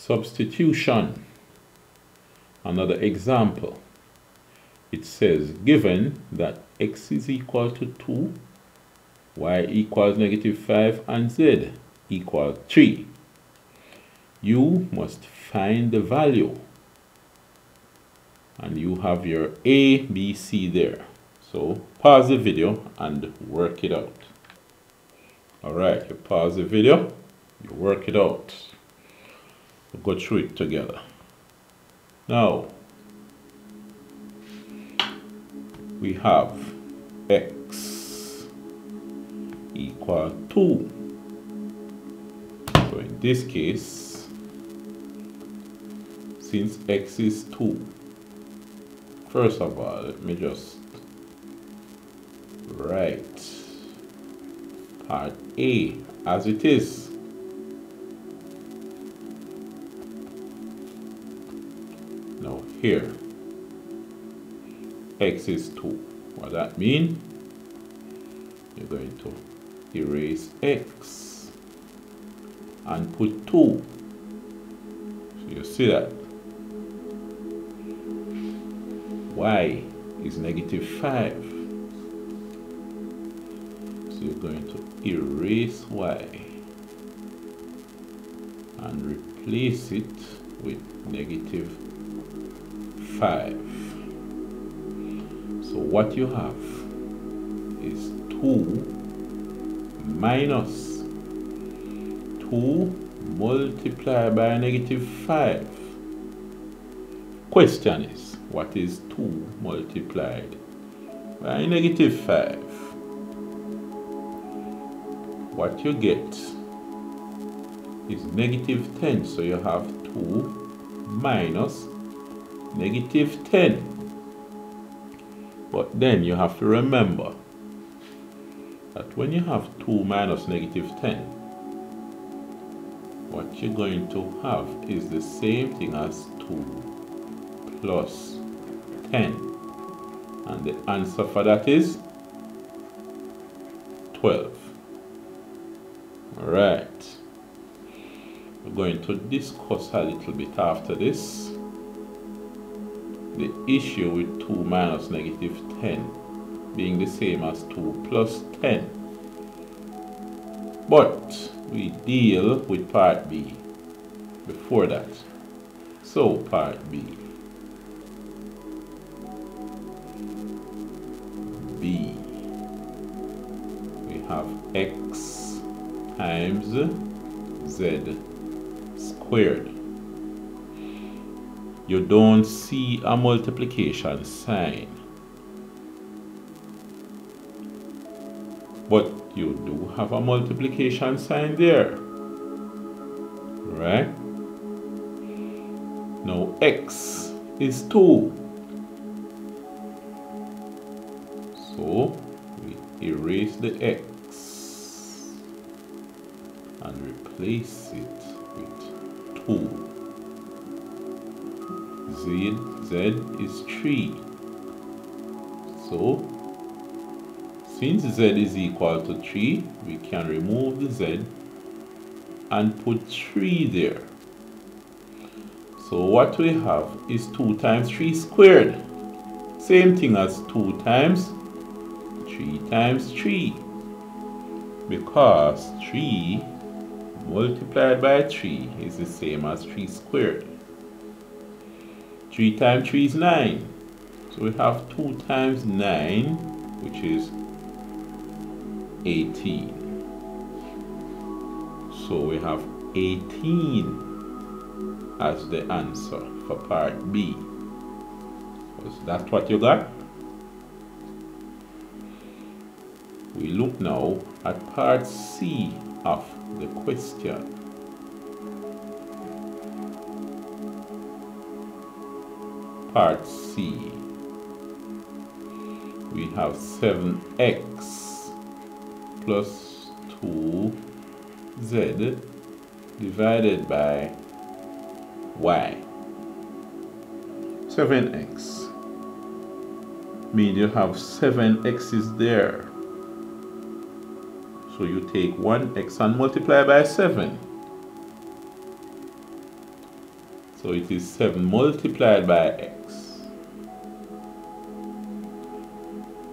Substitution. Another example. It says, given that x is equal to 2, y equals -5, and z equals 3, you must find the value. And you have your A, B, C there. So pause the video and work it out. Alright, you pause the video, you work it out. We'll go through it together. Now, we have x equal 2. So in this case, since x is 2, first of all, let me just write part A as it is. Now here, x is 2. What that mean? You're going to erase x and put 2. So you see that y is -5. So you're going to erase y and replace it with -5. So what you have is 2 minus 2 multiplied by -5. Question is, what is 2 multiplied by -5? What you get is -10. So you have 2 minus -10. But then you have to remember that when you have 2 minus -10, what you're going to have is the same thing as 2 plus 10. And the answer for that is 12. Alright. We're going to discuss a little bit after this the issue with 2 minus -10 being the same as 2 plus 10. But we deal with part B before that. So part B. We have x times z squared. You don't see a multiplication sign, but you do have a multiplication sign there, right? Now x is 2, so we erase the x and replace it with 2. Z is 3. So, since z is equal to 3, we can remove the z and put 3 there. So what we have is 2 times 3 squared. Same thing as 2 times 3 times 3. Because 3 multiplied by 3 is the same as 3 squared. 3 times 3 is 9. So we have 2 times 9, which is 18. So we have 18 as the answer for part B. So that's what you got? We look now at part C of the question. Part C. We have 7x plus 2z divided by y. 7x means you have 7 x's there. So you take 1x and multiply by 7. So it is 7 multiplied by x.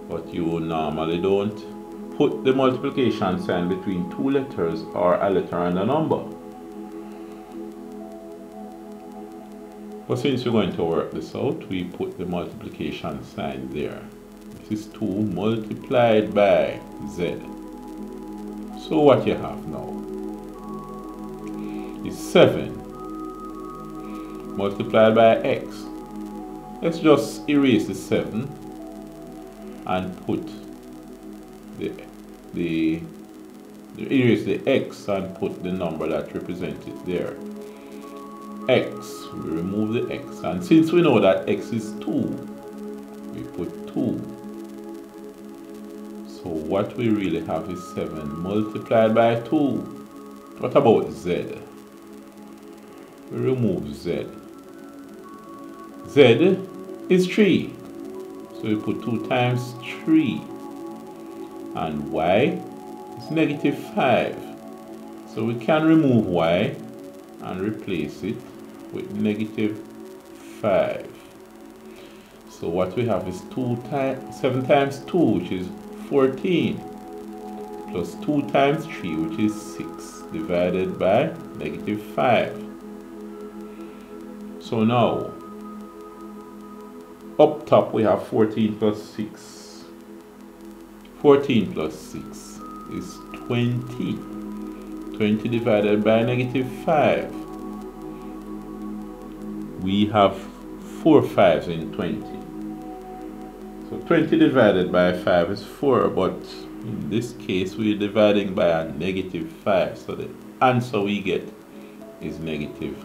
But you normally don't put the multiplication sign between two letters or a letter and a number. But since we're going to work this out, we put the multiplication sign there. This is 2 multiplied by z. So what you have now is 7 multiplied by x. Let's just erase the 7 and put erase the x and put the number that represents it there. X, we remove the x, and since we know that x is 2, we put 2. So what we really have is 7 multiplied by 2. What about z? We remove z. Z is 3. So we put 2 times 3. And y is negative 5. So we can remove y and replace it with negative 5. So what we have is 7 times 2, which is 14, plus 2 times 3, which is 6, divided by negative 5. So now, up top we have 14 plus 6. 14 plus 6 is 20. 20 divided by negative 5. We have 4 5s in 20. So 20 divided by 5 is 4, but in this case we're dividing by a negative 5. So the answer we get is negative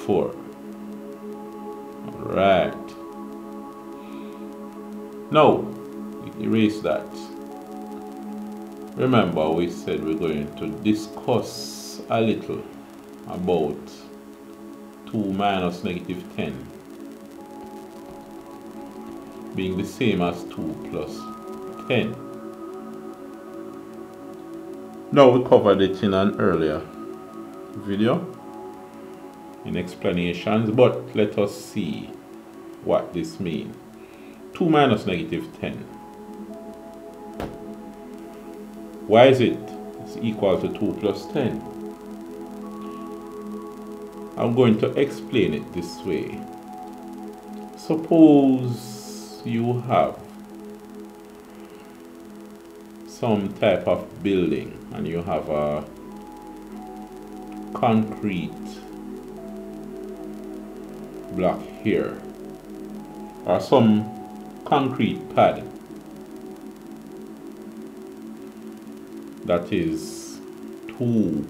4. Alright. Now, we erase that. Remember, we said we're going to discuss a little about 2 minus negative 10 being the same as 2 plus 10. Now we covered it in an earlier video in explanations, but let us see what this means. 2 minus negative 10. Why is it? It's equal to 2 plus 10. I'm going to explain it this way. Suppose you have some type of building and you have a concrete block here, or some concrete pad that is 2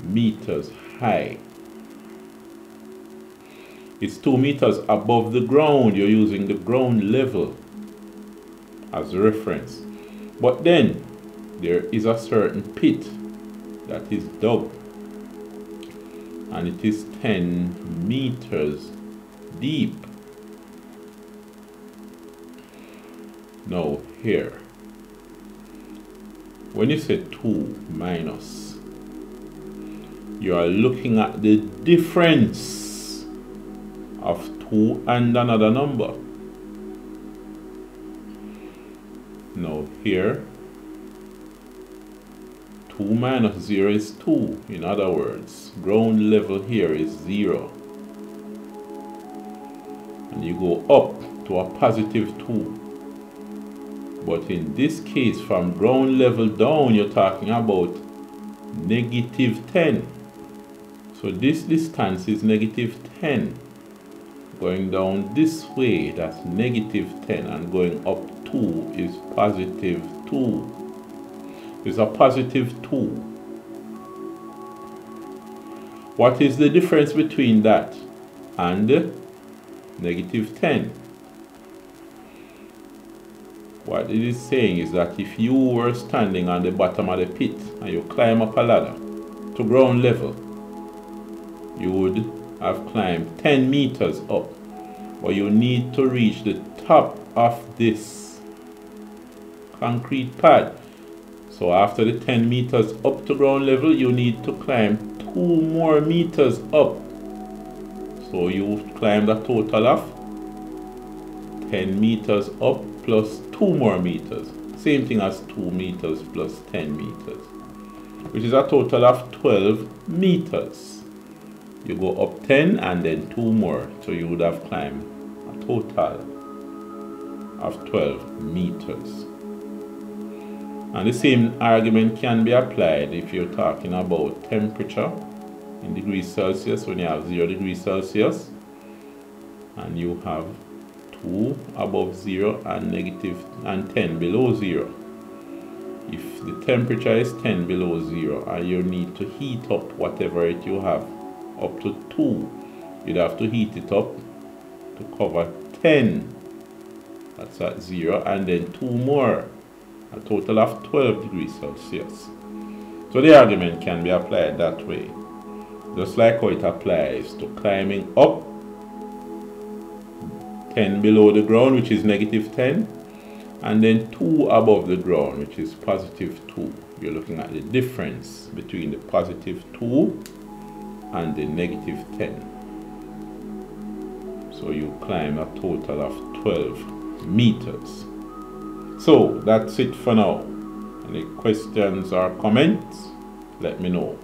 meters high. It's 2 meters above the ground. You're using the ground level as a reference. But then there is a certain pit that is dug, and it is 10 meters deep. Now here, when you say 2 minus, you are looking at the difference of 2 and another number. Now here, 2 minus 0 is 2. In other words, ground level here is 0. And you go up to a positive 2. But in this case, from ground level down, you're talking about negative 10. So this distance is negative 10. Going down this way, that's negative 10. And going up 2 is positive 2. It's a positive 2. What is the difference between that and negative 10? What it is saying is that if you were standing on the bottom of the pit and you climb up a ladder to ground level, you would have climbed 10 meters up. But you need to reach the top of this concrete pad. So after the 10 meters up to ground level, you need to climb 2 more meters up So you climbed a total of 10 meters up plus 2 more meters. Same thing as 2 meters plus 10 meters, which is a total of 12 meters. You go up 10 and then 2 more, so you would have climbed a total of 12 meters. And the same argument can be applied if you're talking about temperature in degrees Celsius. When you have 0 degrees Celsius and you have 2 above 0 and 10 below 0. If the temperature is 10 below 0 and you need to heat up whatever it you have up to 2, you'd have to heat it up to cover 10. That's at 0, and then 2 more, a total of 12 degrees Celsius. So the argument can be applied that way, just like how it applies to climbing up 10 below the ground, which is negative 10, and then 2 above the ground, which is positive 2. You're looking at the difference between the positive 2 and the negative 10. So you climb a total of 12 meters. So that's it for now. Any questions or comments? Let me know.